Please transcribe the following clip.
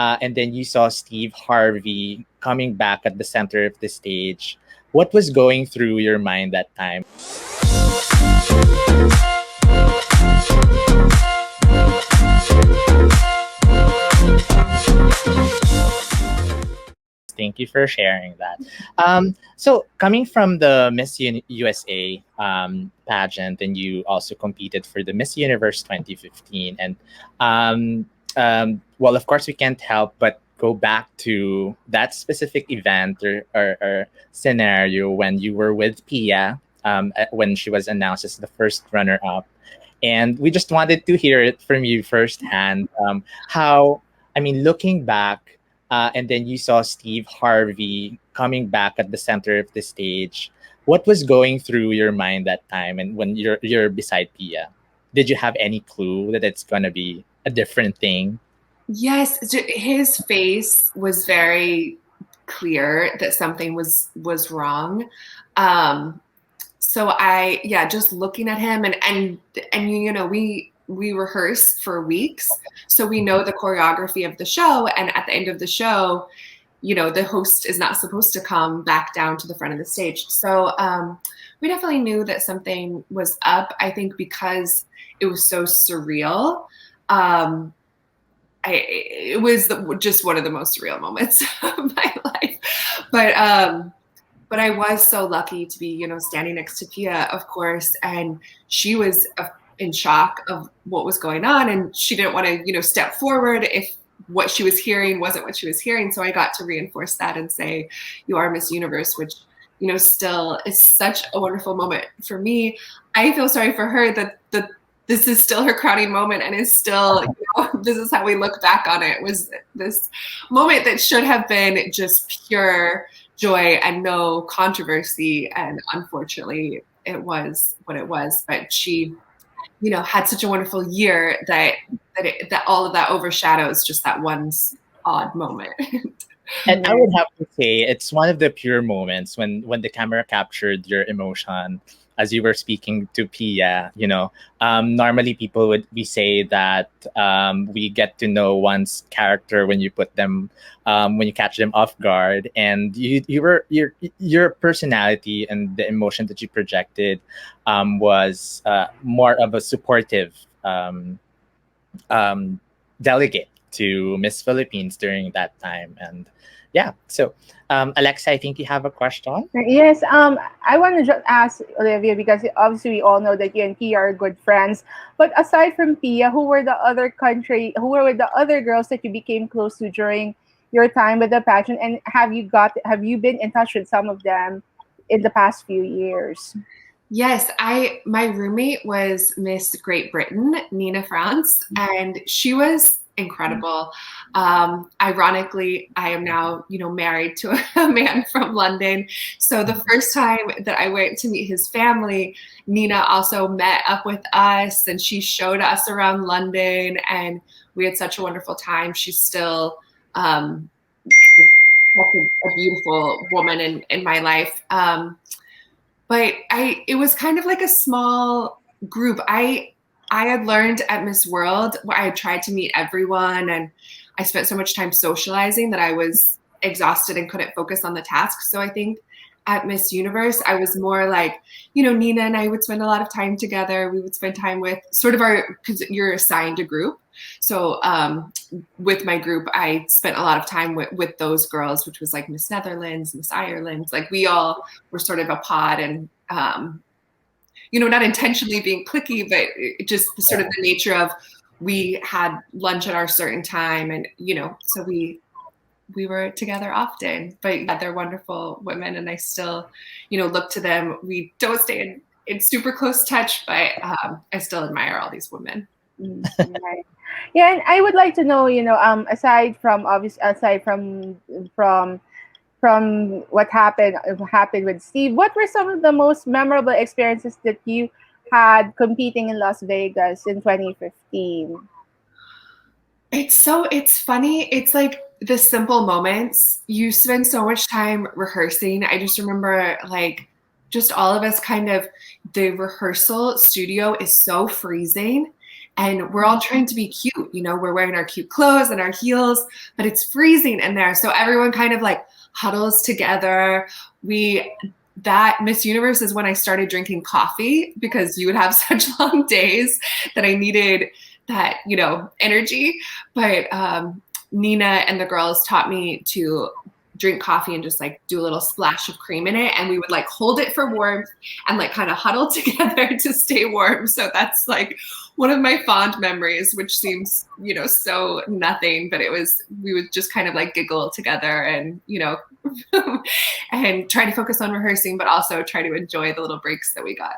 and then you saw Steve Harvey coming back at the center of the stage. What was going through your mind that time? Thank you for sharing that. So, coming from the USA pageant, and you also competed for the Miss Universe 2015, and well, of course, we can't help but go back to that specific event or scenario when you were with Pia, when she was announced as the first runner-up, and we just wanted to hear it from you firsthand. How, I mean, looking back, and then you saw Steve Harvey coming back at the center of the stage. What was going through your mind that time, and when you're beside Pia? Did you have any clue that it's gonna be a different thing? Yes, his face was very clear that something was wrong. So yeah, just looking at him and we rehearse for weeks, so we know the choreography of the show. And at the end of the show, the host is not supposed to come back down to the front of the stage. So we definitely knew that something was up. I think because it was so surreal. It was just one of the most surreal moments of my life. But I was so lucky to be, standing next to Pia, of course, and she was in shock of what was going on, and she didn't want to, step forward if what she was hearing wasn't what she was hearing. So I got to reinforce that and say, "You are Miss Universe," which, still is such a wonderful moment for me. I feel sorry for her that this is still her crowning moment, and is still, this is how we look back on it, was this moment that should have been just pure joy and no controversy. And unfortunately, it was what it was. But she, had such a wonderful year that all of that overshadows just that one odd moment. And I would have to say it's one of the pure moments when the camera captured your emotion as you were speaking to Pia. Normally people would we say that we get to know one's character when you put them when you catch them off guard, and your personality and the emotion that you projected was more of a supportive delegate to Miss Philippines during that time. And yeah, so Alexa, I think you have a question. Yes, I want to just ask Olivia, because obviously we all know that you and Pia are good friends. But aside from Pia, who were the other girls that you became close to during your time with the pageant? And have you been in touch with some of them in the past few years? Yes, my roommate was Miss Great Britain, Nina France, and she was incredible. Ironically, I am now, married to a man from London. So the first time that I went to meet his family, Nina also met up with us, and she showed us around London, and we had such a wonderful time. She's still such a beautiful woman in my life. But it was kind of like a small group. I had learned at Miss World where I had tried to meet everyone, and I spent so much time socializing that I was exhausted and couldn't focus on the task. So I think at Miss Universe, I was more like, Nina and I would spend a lot of time together. We would spend time with sort of because you're assigned a group. So with my group, I spent a lot of time with those girls, which was like Miss Netherlands, Miss Ireland. Like we all were sort of a pod, and not intentionally being cliquey, but just sort of the nature of we had lunch at our certain time, and so we were together often. But yeah, they're wonderful women, and I still look to them. We don't stay in super close touch, but I still admire all these women. Right. Yeah, and I would like to know, aside from what happened with Steve, what were some of the most memorable experiences that you had competing in Las Vegas in 2015? It's funny. It's like the simple moments. You spend so much time rehearsing. I just remember just all of us the rehearsal studio is so freezing. and we're all trying to be cute. You know, we're wearing our cute clothes and our heels, but it's freezing in there. So everyone kind of like huddles together. That Miss Universe is when I started drinking coffee, because you would have such long days that I needed that, you know, energy. But Nina and the girls taught me to drink coffee and just like do a little splash of cream in it, and we would like hold it for warmth and like kind of huddle together to stay warm. So that's like one of my fond memories, which seems, you know, so nothing, but we would just kind of like giggle together and, you know, and try to focus on rehearsing, but also try to enjoy the little breaks that we got.